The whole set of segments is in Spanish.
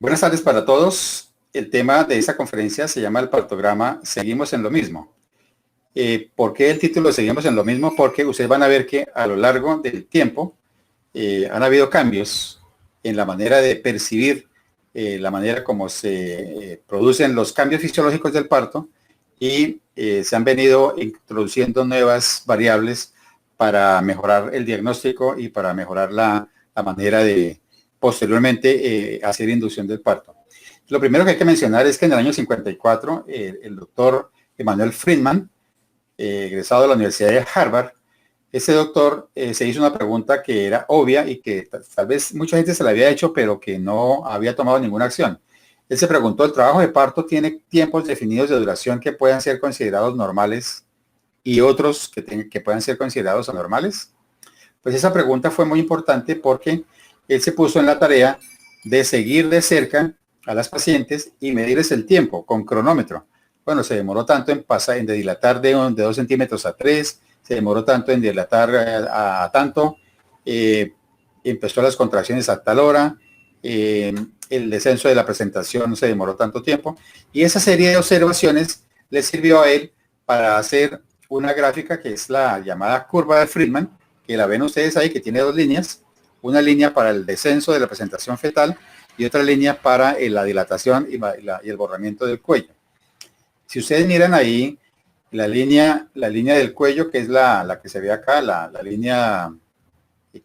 Buenas tardes para todos. El tema de esta conferencia se llama el partograma Seguimos en lo mismo. ¿Por qué el título Seguimos en lo mismo? Porque ustedes van a ver que a lo largo del tiempo han habido cambios en la manera de percibir, la manera como se producen los cambios fisiológicos del parto y se han venido introduciendo nuevas variables para mejorar el diagnóstico y para mejorar la manera de posteriormente hacer inducción del parto. Lo primero que hay que mencionar es que en el año 54 el doctor Emanuel Friedman, egresado de la Universidad de Harvard, ese doctor se hizo una pregunta que era obvia y que tal vez mucha gente se la había hecho, pero que no había tomado ninguna acción. Él se preguntó, ¿el trabajo de parto tiene tiempos definidos de duración que puedan ser considerados normales y otros que puedan ser considerados anormales? Pues esa pregunta fue muy importante porque él se puso en la tarea de seguir de cerca a las pacientes y medirles el tiempo con cronómetro. Bueno, se demoró tanto en dilatar de 2 centímetros a 3, se demoró tanto en dilatar a tanto, empezó las contracciones a tal hora, el descenso de la presentación se demoró tanto tiempo, y esa serie de observaciones le sirvió a él para hacer una gráfica que es la llamada curva de Friedman, que la ven ustedes ahí, que tiene dos líneas, una línea para el descenso de la presentación fetal y otra línea para la dilatación y el borramiento del cuello. Si ustedes miran ahí, la línea del cuello, que es la que se ve acá, la línea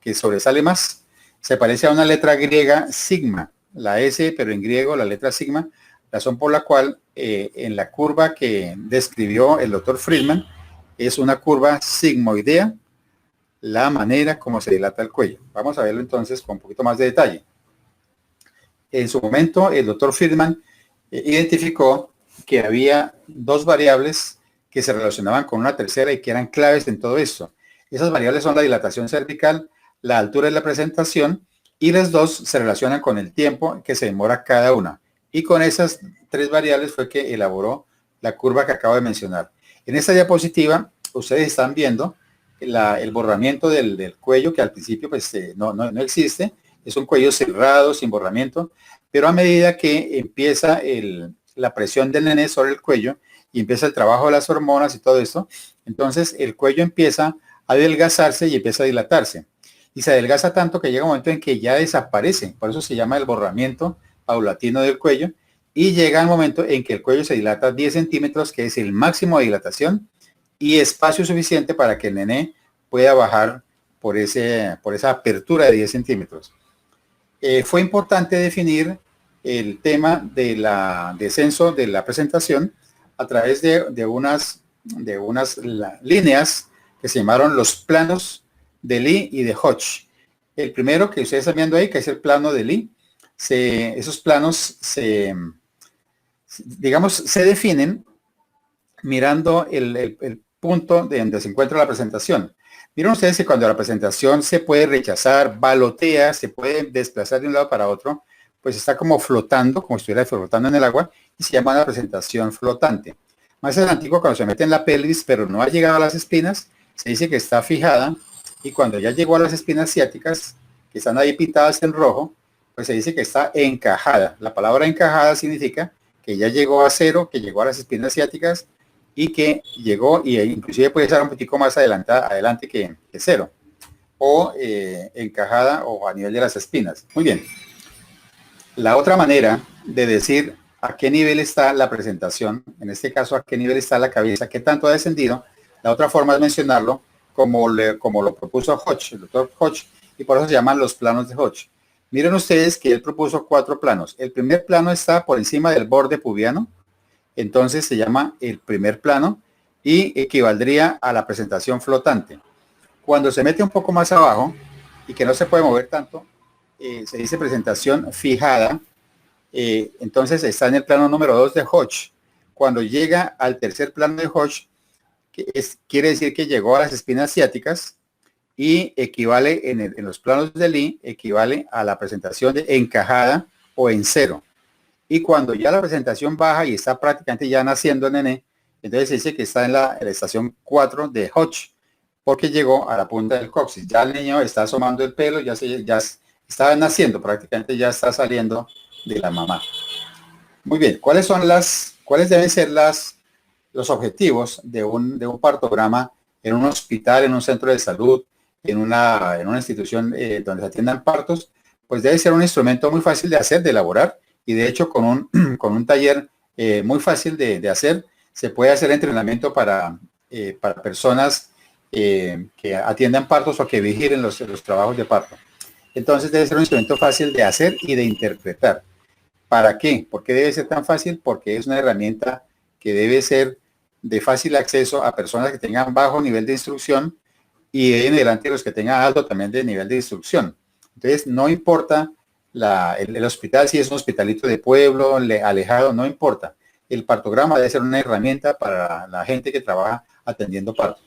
que sobresale más, se parece a una letra griega sigma, la S, pero en griego, la letra sigma, razón por la cual en la curva que describió el doctor Friedman, es una curva sigmoidea, la manera como se dilata el cuello. Vamos a verlo entonces con un poquito más de detalle. En su momento, el doctor Friedman identificó que había dos variables que se relacionaban con una tercera y que eran claves en todo esto. Esas variables son la dilatación cervical, la altura de la presentación, y las dos se relacionan con el tiempo que se demora cada una. Y con esas tres variables fue que elaboró la curva que acabo de mencionar. En esta diapositiva, ustedes están viendo el borramiento del cuello, que al principio pues, no existe. Es un cuello cerrado, sin borramiento, pero a medida que empieza la presión del nené sobre el cuello y empieza el trabajo de las hormonas y todo esto, entonces el cuello empieza a adelgazarse y empieza a dilatarse. Y se adelgaza tanto que llega un momento en que ya desaparece. Por eso se llama el borramiento paulatino del cuello. Y llega el momento en que el cuello se dilata 10 centímetros, que es el máximo de dilatación, y espacio suficiente para que el nené pueda bajar por esa apertura de 10 centímetros. Fue importante definir el tema de la descenso de la presentación a través de unas líneas que se llamaron los planos de Lee y de Hodge. El primero que ustedes están viendo ahí, que es el plano de Lee, esos planos se definen mirando el punto de donde se encuentra la presentación. Miren ustedes que cuando la presentación se puede rechazar, balotea, se puede desplazar de un lado para otro, pues está como flotando, como si estuviera flotando en el agua, y se llama una presentación flotante. Más adelante, cuando se mete en la pelvis, pero no ha llegado a las espinas, se dice que está fijada, y cuando ya llegó a las espinas ciáticas, que están ahí pintadas en rojo, pues se dice que está encajada. La palabra encajada significa que ya llegó a cero, que llegó a las espinas ciáticas, y que llegó, y inclusive puede estar un poquito más adelante que cero, o encajada o a nivel de las espinas. Muy bien. La otra manera de decir a qué nivel está la presentación, en este caso a qué nivel está la cabeza, qué tanto ha descendido, la otra forma es mencionarlo como lo propuso Hodge, el doctor Hodge, y por eso se llaman los planos de Hodge. Miren ustedes que él propuso 4 planos. El primer plano está por encima del borde pubiano, entonces se llama el primer plano y equivaldría a la presentación flotante. Cuando se mete un poco más abajo y que no se puede mover tanto, se dice presentación fijada, entonces está en el plano número 2 de Hodge. Cuando llega al tercer plano de Hodge, quiere decir que llegó a las espinas ciáticas y equivale en los planos de Lee, equivale a la presentación de encajada o en cero. Y cuando ya la presentación baja y está prácticamente ya naciendo el nené, entonces se dice que está en la estación 4 de Hodge, porque llegó a la punta del coxis. Ya el niño está asomando el pelo, ya está naciendo, prácticamente ya está saliendo de la mamá. Muy bien, cuáles deben ser los objetivos de un partograma en un hospital, en un centro de salud, en una institución donde se atiendan partos? Pues debe ser un instrumento muy fácil de hacer, de elaborar, y de hecho con un taller muy fácil de hacer, se puede hacer entrenamiento para personas que atiendan partos o que vigilen los trabajos de parto. Entonces debe ser un instrumento fácil de hacer y de interpretar. ¿Para qué? ¿Por qué debe ser tan fácil? Porque es una herramienta que debe ser de fácil acceso a personas que tengan bajo nivel de instrucción y de en adelante los que tengan alto también de nivel de instrucción. Entonces, no importa el hospital, si es un hospitalito de pueblo, alejado, no importa. El partograma debe ser una herramienta para la gente que trabaja atendiendo parto.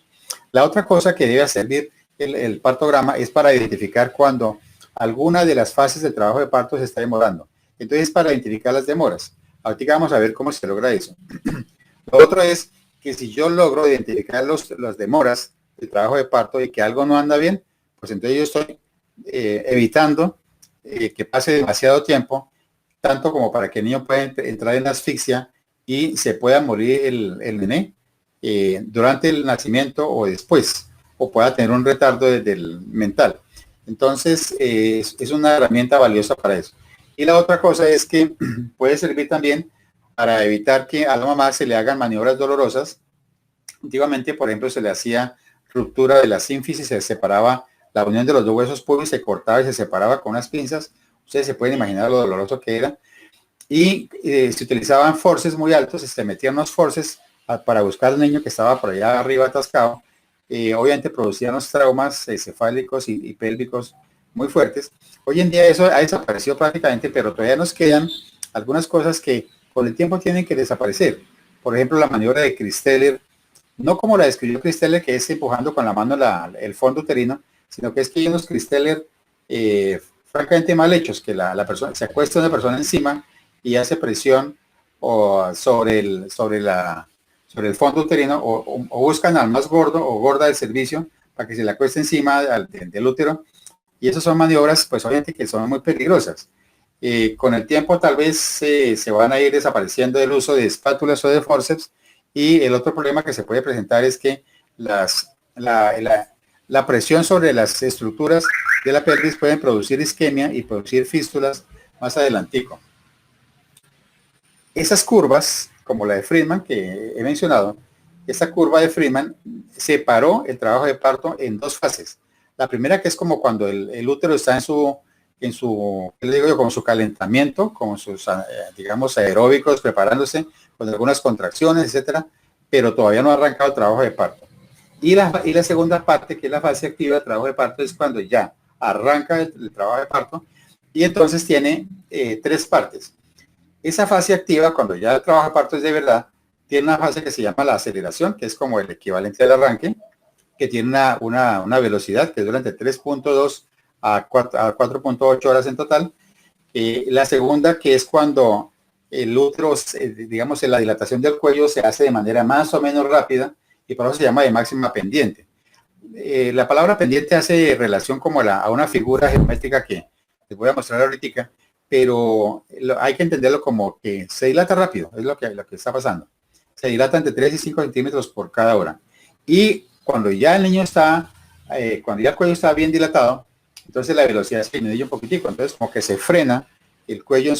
La otra cosa que debe servir el partograma es para identificar cuando alguna de las fases del trabajo de parto se está demorando. Entonces, para identificar las demoras. Ahorita vamos a ver cómo se logra eso. Lo otro es que si yo logro identificar las demoras del trabajo de parto y que algo no anda bien, pues entonces yo estoy evitando que pase demasiado tiempo, tanto como para que el niño pueda entrar en asfixia y se pueda morir el nené durante el nacimiento o después, o pueda tener un retardo del mental. Entonces, es una herramienta valiosa para eso. Y la otra cosa es que puede servir también para evitar que a la mamá se le hagan maniobras dolorosas. Antiguamente, por ejemplo, se le hacía ruptura de la sínfisis, se separaba la unión de los dos huesos pubios, se cortaba y se separaba con unas pinzas. Ustedes se pueden imaginar lo doloroso que era. Y se utilizaban forces muy altos, se metían unos forces para buscar al niño que estaba por allá arriba atascado. Obviamente producían unos traumas cefálicos y pélvicos muy fuertes. Hoy en día eso ha desaparecido prácticamente, pero todavía nos quedan algunas cosas que con el tiempo tienen que desaparecer. Por ejemplo, la maniobra de Christeller, no como la describió Christeller, que es empujando con la mano el fondo uterino, sino que es que hay unos Christeller francamente mal hechos, que la persona se acuesta una persona encima y hace presión sobre el fondo uterino o buscan al más gordo o gorda del servicio para que se le acueste encima del útero. Y esas son maniobras, pues obviamente que son muy peligrosas. Con el tiempo tal vez se van a ir desapareciendo el uso de espátulas o de forceps, y el otro problema que se puede presentar es que la presión sobre las estructuras de la pelvis pueden producir isquemia y producir fístulas más adelantico. Esas curvas, como la de Friedman que he mencionado, esta curva de Friedman separó el trabajo de parto en dos fases. La primera, que es como cuando el útero está ¿qué le digo yo? Con su calentamiento, con sus, digamos, aeróbicos, preparándose con algunas contracciones, etcétera, pero todavía no ha arrancado el trabajo de parto. Y la segunda parte, que es la fase activa del trabajo de parto, es cuando ya arranca el trabajo de parto, y entonces tiene tres partes. Esa fase activa, cuando ya el trabajo de parto es de verdad, tiene una fase que se llama la aceleración, que es como el equivalente al arranque, que tiene una velocidad que dura entre 3.2 a 4.8 horas en total. La segunda, que es cuando el útero, digamos, la dilatación del cuello se hace de manera más o menos rápida, y por eso se llama de máxima pendiente. La palabra pendiente hace relación como a una figura geométrica que les voy a mostrar ahorita, pero hay que entenderlo como que se dilata rápido, es lo que está pasando. Se dilata entre 3 y 5 centímetros por cada hora. Y cuando ya el niño cuando ya el cuello está bien dilatado, entonces la velocidad se disminuye un poquitico, entonces como que se frena el cuello en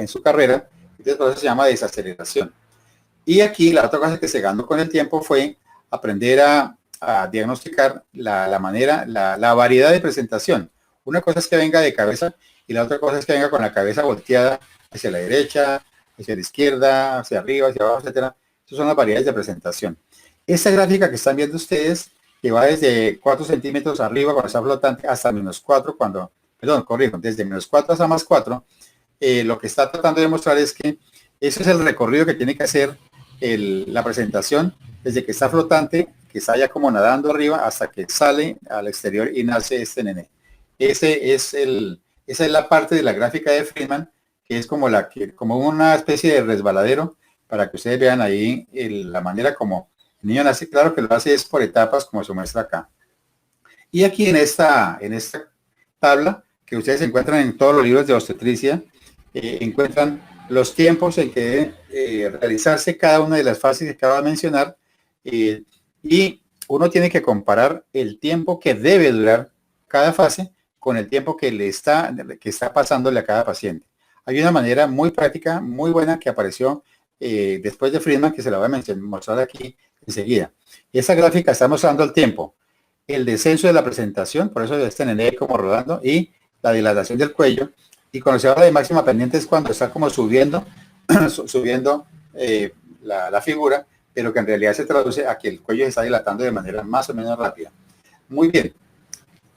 su carrera, entonces por eso se llama desaceleración. Y aquí la otra cosa que se ganó con el tiempo fue aprender a diagnosticar la variedad de presentación. Una cosa es que venga de cabeza y la otra cosa es que venga con la cabeza volteada hacia la derecha, hacia la izquierda, hacia arriba, hacia abajo, etcétera. Esas son las variedades de presentación. Esta gráfica que están viendo ustedes, que va desde 4 centímetros arriba cuando está flotante hasta -4 desde -4 hasta +4, lo que está tratando de mostrar es que ese es el recorrido que tiene que hacer la presentación desde que está flotante, que está ya como nadando arriba, hasta que sale al exterior y nace este nené. Esa es la parte de la gráfica de Friedman, que es como una especie de resbaladero, para que ustedes vean ahí la manera como el niño nace. Claro que lo hace es por etapas, como se muestra acá. Y aquí en esta tabla, que ustedes encuentran en todos los libros de obstetricia, encuentran los tiempos en que debe realizarse cada una de las fases que acabo de mencionar, y uno tiene que comparar el tiempo que debe durar cada fase con el tiempo que está pasándole a cada paciente. Hay una manera muy práctica, muy buena que apareció después de Friedman, que se la voy a mostrar aquí enseguida. Esa gráfica está mostrando el tiempo, el descenso de la presentación, por eso está en el como rodando, y la dilatación del cuello. Y cuando se habla de máxima pendiente es cuando está como subiendo, subiendo la figura, pero que en realidad se traduce a que el cuello se está dilatando de manera más o menos rápida. Muy bien.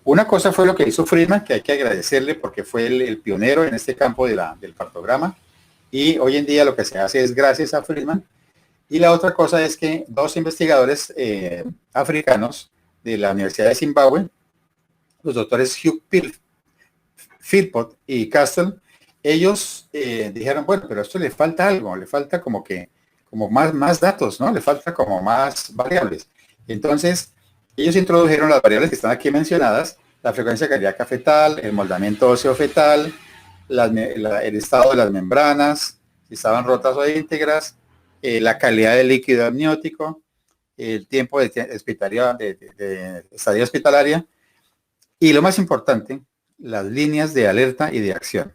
Una cosa fue lo que hizo Friedman, que hay que agradecerle porque fue el pionero en este campo del partograma, y hoy en día lo que se hace es gracias a Friedman. Y la otra cosa es que dos investigadores africanos de la Universidad de Zimbabue, los doctores Hugh Philpott y Castle, ellos dijeron, bueno, pero a esto le falta algo, le falta como más datos, ¿no? Le falta como más variables. Entonces, ellos introdujeron las variables que están aquí mencionadas: la frecuencia cardíaca fetal, el moldamiento óseo fetal, el estado de las membranas, si estaban rotas o íntegras, la calidad del líquido amniótico, el tiempo de estadía hospitalaria, y lo más importante, las líneas de alerta y de acción.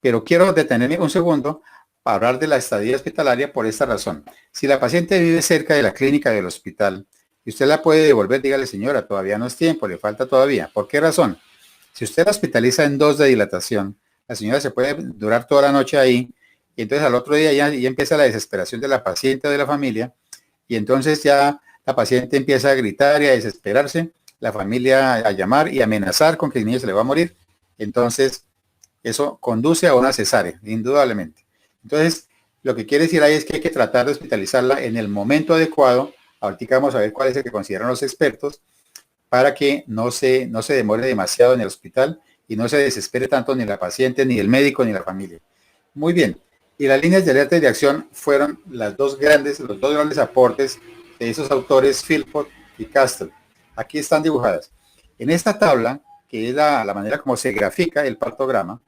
Pero quiero detenerme un segundo para hablar de la estadía hospitalaria por esta razón. Si la paciente vive cerca de la clínica del hospital y usted la puede devolver, dígale, señora, todavía no es tiempo, le falta todavía. ¿Por qué razón? Si usted la hospitaliza en 2 de dilatación, la señora se puede durar toda la noche ahí, y entonces al otro día ya empieza la desesperación de la paciente o de la familia, y entonces ya la paciente empieza a gritar y a desesperarse, la familia a llamar y amenazar con que el niño se le va a morir. Entonces, eso conduce a una cesárea, indudablemente. Entonces, lo que quiere decir ahí es que hay que tratar de hospitalizarla en el momento adecuado. Ahorita vamos a ver cuál es el que consideran los expertos, para que no se demore demasiado en el hospital y no se desespere tanto ni la paciente, ni el médico, ni la familia. Muy bien. Y las líneas de alerta y de acción fueron los dos grandes aportes de esos autores, Philpott y Castle. Aquí están dibujadas. En esta tabla, que es la manera como se grafica el partograma,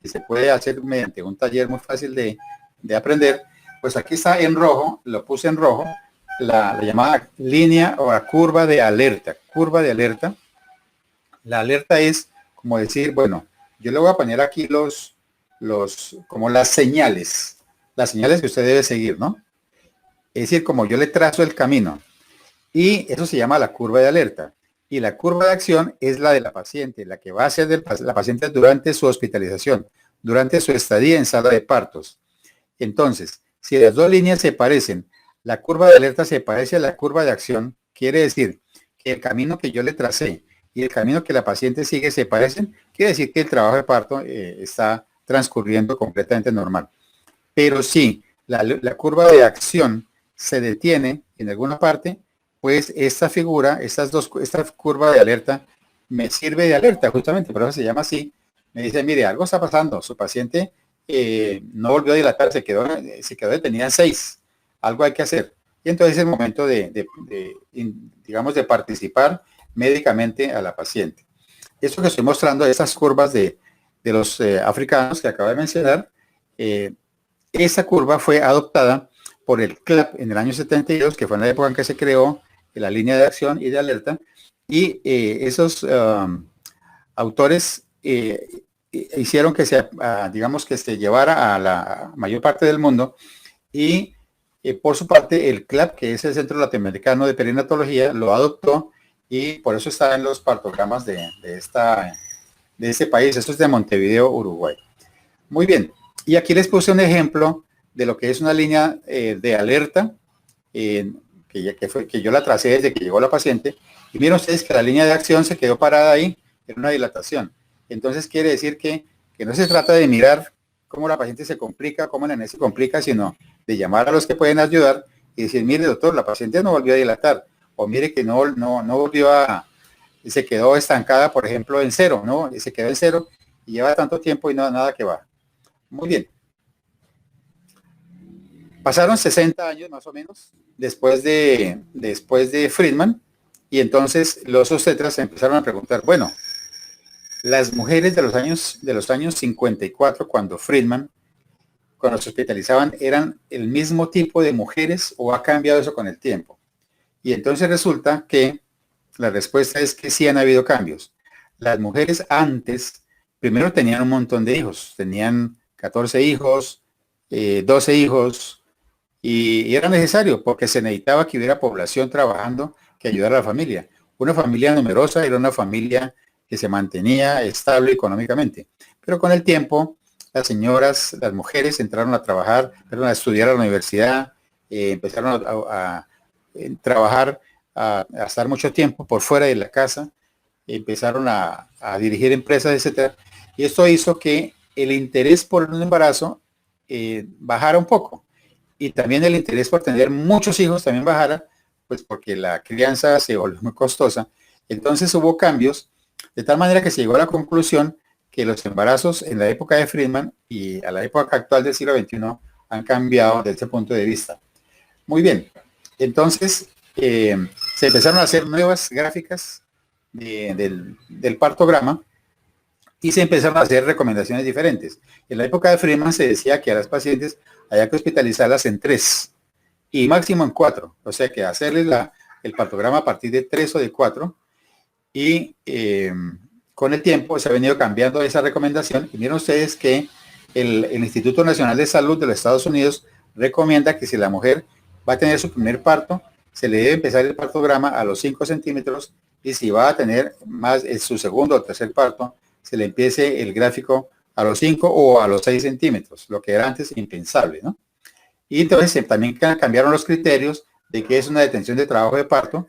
que se puede hacer mediante un taller muy fácil de aprender, pues aquí está en rojo, lo puse en rojo, la llamada línea o la curva de alerta. Curva de alerta. La alerta es como decir, bueno, yo le voy a poner aquí como las señales que usted debe seguir, ¿no? Es decir, como yo le trazo el camino. Y eso se llama la curva de alerta. Y la curva de acción es la de la paciente, la que va a hacer la paciente durante su hospitalización, durante su estadía en sala de partos. Entonces, si las dos líneas se parecen, la curva de alerta se parece a la curva de acción, quiere decir que el camino que yo le tracé y el camino que la paciente sigue se parecen, quiere decir que el trabajo de parto está transcurriendo completamente normal. Pero si la curva de acción se detiene en alguna parte, pues esta curva de alerta me sirve de alerta, justamente, por eso se llama así. Me dice, mire, algo está pasando, su paciente no volvió a dilatar, se quedó detenida en 6, algo hay que hacer. Y entonces es el momento digamos, de participar médicamente a la paciente. Esto que estoy mostrando, estas curvas de los africanos que acabo de mencionar, esa curva fue adoptada por el CLAP en el año 72, que fue en la época en que se creó la línea de acción y de alerta, y esos autores hicieron que digamos que se llevara a la mayor parte del mundo, y por su parte el CLAP, que es el Centro Latinoamericano de Perinatología, lo adoptó, y por eso está en los partogramas de este país. Esto es de Montevideo, Uruguay. Muy bien. Y aquí les puse un ejemplo de lo que es una línea de alerta que yo la tracé desde que llegó la paciente. Y miren ustedes que la línea de acción se quedó parada ahí en una dilatación. Entonces quiere decir que no se trata de mirar cómo la paciente se complica, cómo la nene se complica, sino de llamar a los que pueden ayudar y decir, mire doctor, la paciente no volvió a dilatar, o mire que no volvió se quedó estancada, por ejemplo, en 0, ¿no? Se quedó en 0 y lleva tanto tiempo y no nada que va. Muy bien. Pasaron 60 años más o menos después de Friedman, y entonces los obstetras se empezaron a preguntar, bueno, Las mujeres de los años 54, cuando se hospitalizaban, eran el mismo tipo de mujeres o ha cambiado eso con el tiempo. Y entonces resulta que la respuesta es que sí han habido cambios. Las mujeres antes, primero tenían un montón de hijos, tenían 14 hijos, 12 hijos, y era necesario porque se necesitaba que hubiera población trabajando que ayudara a la familia. Una familia numerosa era una familia que se mantenía estable económicamente. Pero con el tiempo, las señoras, las mujeres entraron a trabajar, perdón, a estudiar a la universidad, empezaron a trabajar, a estar mucho tiempo por fuera de la casa, empezaron a dirigir empresas, etcétera. Y esto hizo que el interés por un embarazo bajara un poco. Y también el interés por tener muchos hijos también bajara, pues porque la crianza se volvió muy costosa. Entonces hubo cambios, de tal manera que se llegó a la conclusión que los embarazos en la época de Friedman y a la época actual del siglo XXI han cambiado desde ese punto de vista. Muy bien, entonces se empezaron a hacer nuevas gráficas del partograma y se empezaron a hacer recomendaciones diferentes. En la época de Friedman se decía que a las pacientes había que hospitalizarlas en 3 y máximo en 4, o sea que hacerles el partograma a partir de 3 o de 4 y con el tiempo se ha venido cambiando esa recomendación y miren ustedes que el Instituto Nacional de Salud de los Estados Unidos recomienda que si la mujer va a tener su primer parto, se le debe empezar el partograma a los 5 centímetros y si va a tener más su segundo o tercer parto, se le empiece el gráfico a los 5 o a los 6 centímetros, lo que era antes impensable, ¿no? Y entonces también cambiaron los criterios de qué es una detención de trabajo de parto,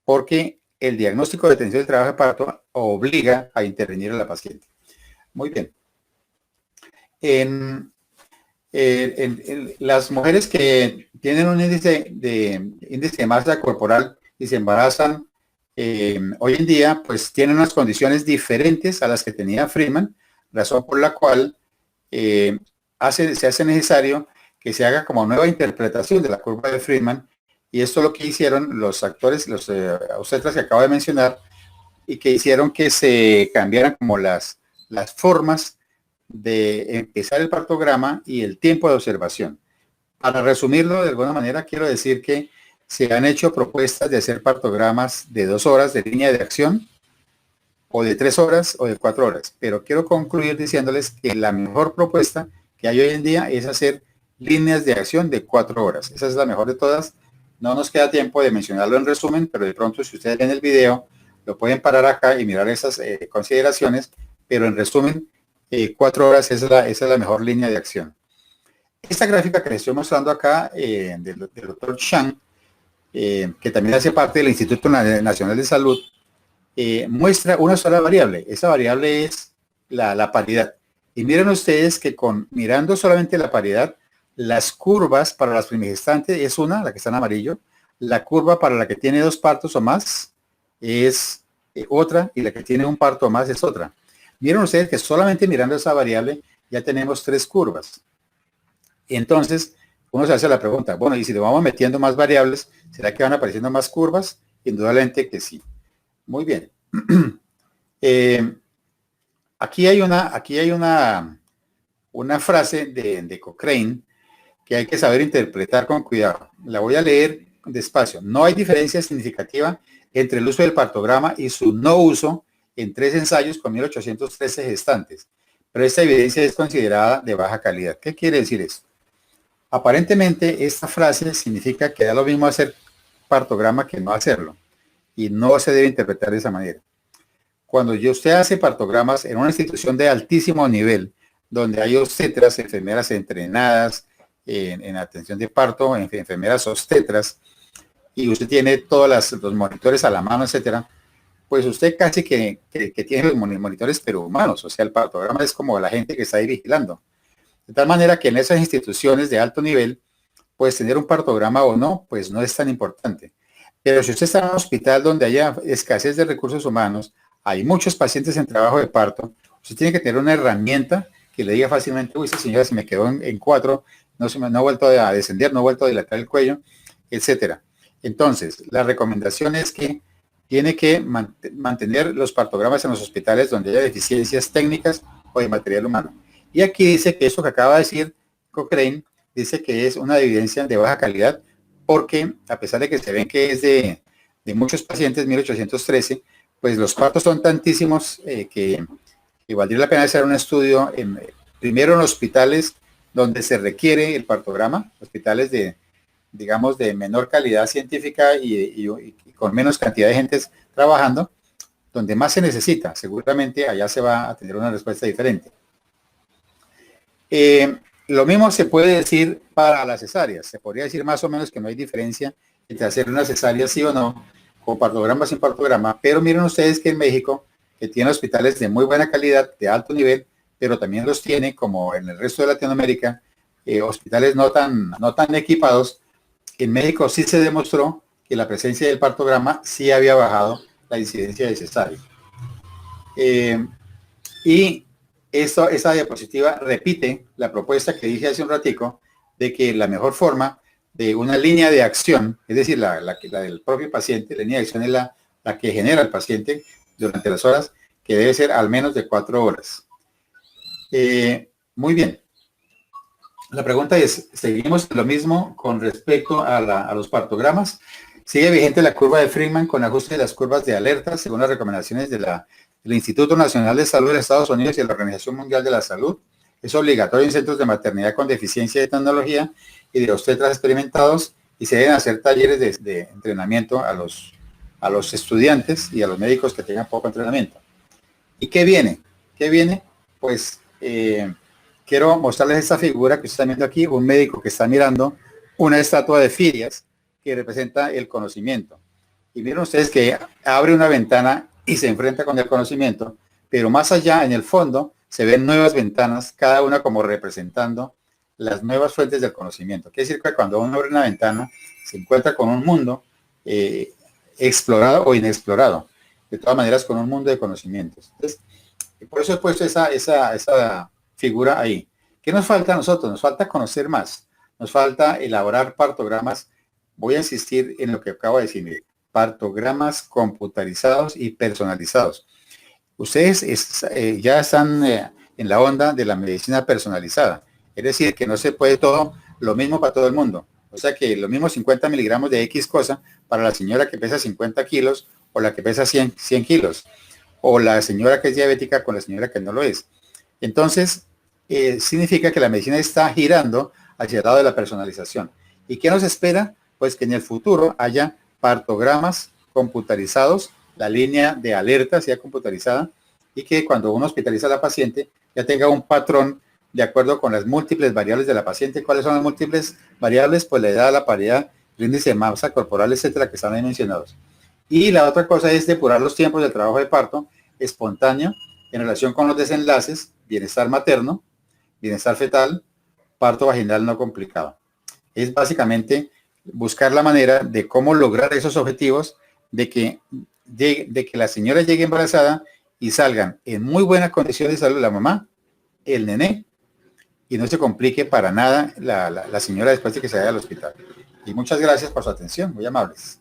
porque el diagnóstico de detención de trabajo de parto obliga a intervenir a la paciente. Muy bien. En las mujeres que tienen un índice de masa corporal y se embarazan hoy en día, pues tienen unas condiciones diferentes a las que tenía Friedman, razón por la cual se hace necesario que se haga como nueva interpretación de la curva de Friedman, y esto es lo que hicieron los actores, los obstetras que acabo de mencionar, y que hicieron que se cambiaran como las formas de empezar el partograma y el tiempo de observación. Para resumirlo de alguna manera, quiero decir que se han hecho propuestas de hacer partogramas de 2 horas de línea de acción, o de 3 horas o de 4 horas. Pero quiero concluir diciéndoles que la mejor propuesta que hay hoy en día es hacer líneas de acción de 4 horas. Esa es la mejor de todas. No nos queda tiempo de mencionarlo en resumen, pero de pronto si ustedes ven el video, lo pueden parar acá y mirar esas consideraciones, pero en resumen, 4 horas es la mejor línea de acción. Esta gráfica que les estoy mostrando acá del doctor Chang, que también hace parte del Instituto Nacional de Salud, muestra una sola variable. Esa variable es la paridad. Y miren ustedes que mirando solamente la paridad, las curvas para las primigestantes es una, la que está en amarillo, la curva para la que tiene 2 partos o más es otra, y la que tiene un parto o más es otra. Miren ustedes que solamente mirando esa variable ya tenemos 3 curvas. Entonces, uno se hace la pregunta, bueno, y si le vamos metiendo más variables, ¿será que van apareciendo más curvas? Indudablemente que sí. Muy bien. Aquí hay una frase de Cochrane que hay que saber interpretar con cuidado. La voy a leer despacio. No hay diferencia significativa entre el uso del partograma y su no uso en 3 ensayos con 1813 gestantes, pero esta evidencia es considerada de baja calidad. ¿Qué quiere decir esto? Aparentemente esta frase significa que da lo mismo hacer partograma que no hacerlo, y no se debe interpretar de esa manera. Cuando usted hace partogramas en una institución de altísimo nivel, donde hay obstetras, enfermeras entrenadas en atención de parto, enfermeras obstetras, y usted tiene todos los monitores a la mano, etcétera, pues usted casi que tiene los monitores pero humanos, o sea, el partograma es como la gente que está ahí vigilando. De tal manera que en esas instituciones de alto nivel, pues tener un partograma o no, pues no es tan importante. Pero si usted está en un hospital donde haya escasez de recursos humanos, hay muchos pacientes en trabajo de parto, usted tiene que tener una herramienta que le diga fácilmente, uy, esta señora se me quedó en 4, no ha vuelto a descender, no ha vuelto a dilatar el cuello, etcétera. Entonces, la recomendación es que tiene que mantener los partogramas en los hospitales donde haya deficiencias técnicas o de material humano. Y aquí dice que eso que acaba de decir Cochrane, dice que es una evidencia de baja calidad, porque a pesar de que se ven que es de muchos pacientes, 1813, pues los partos son tantísimos que valdría la pena hacer un estudio primero en hospitales donde se requiere el partograma, hospitales digamos, de menor calidad científica y con menos cantidad de gente trabajando, donde más se necesita. Seguramente allá se va a tener una respuesta diferente. Lo mismo se puede decir para las cesáreas. Se podría decir más o menos que no hay diferencia entre hacer una cesárea sí o no, con partograma sin partograma, pero miren ustedes que en México, que tiene hospitales de muy buena calidad, de alto nivel, pero también los tiene, como en el resto de Latinoamérica, hospitales no tan equipados. En México sí se demostró que la presencia del partograma sí había bajado la incidencia de cesárea. Y esa diapositiva repite la propuesta que dije hace un ratico, de que la mejor forma de una línea de acción, es decir, la del propio paciente, la línea de acción es la que genera el paciente durante las horas, que debe ser al menos de 4 horas. Muy bien. La pregunta es, ¿seguimos lo mismo con respecto a los partogramas? Sigue vigente la curva de Freeman con ajuste de las curvas de alerta según las recomendaciones del Instituto Nacional de Salud de Estados Unidos y de la Organización Mundial de la Salud. Es obligatorio en centros de maternidad con deficiencia de tecnología y de obstetras experimentados, y se deben hacer talleres de entrenamiento a los estudiantes y a los médicos que tengan poco entrenamiento. ¿Y qué viene? ¿Qué viene? Pues quiero mostrarles esta figura que están viendo aquí, un médico que está mirando una estatua de Fidias que representa el conocimiento. Y miren ustedes que abre una ventana y se enfrenta con el conocimiento, pero más allá, en el fondo, se ven nuevas ventanas, cada una como representando las nuevas fuentes del conocimiento. Quiere decir que cuando uno abre una ventana, se encuentra con un mundo explorado o inexplorado, de todas maneras con un mundo de conocimientos. Entonces, por eso he puesto esa figura ahí. ¿Qué nos falta a nosotros? Nos falta conocer más, nos falta elaborar partogramas. Voy a insistir en lo que acabo de decir, partogramas computarizados y personalizados. Ustedes ya están en la onda de la medicina personalizada, es decir, que no se puede todo lo mismo para todo el mundo. O sea que lo mismo 50 miligramos de X cosa para la señora que pesa 50 kilos o la que pesa 100 kilos, o la señora que es diabética con la señora que no lo es. Entonces, significa que la medicina está girando hacia el lado de la personalización. ¿Y qué nos espera? Pues que en el futuro haya partogramas computarizados, la línea de alerta sea computarizada, y que cuando uno hospitaliza a la paciente ya tenga un patrón de acuerdo con las múltiples variables de la paciente. ¿Cuáles son las múltiples variables? Pues la edad, la paridad, el índice de masa corporal, etcétera, que están ahí mencionados. Y la otra cosa es depurar los tiempos del trabajo de parto espontáneo en relación con los desenlaces, bienestar materno, bienestar fetal, parto vaginal no complicado. Es básicamente buscar la manera de cómo lograr esos objetivos de que la señora llegue embarazada y salgan en muy buenas condiciones de salud la mamá, el nené, y no se complique para nada la señora después de que se vaya al hospital. Y muchas gracias por su atención, muy amables.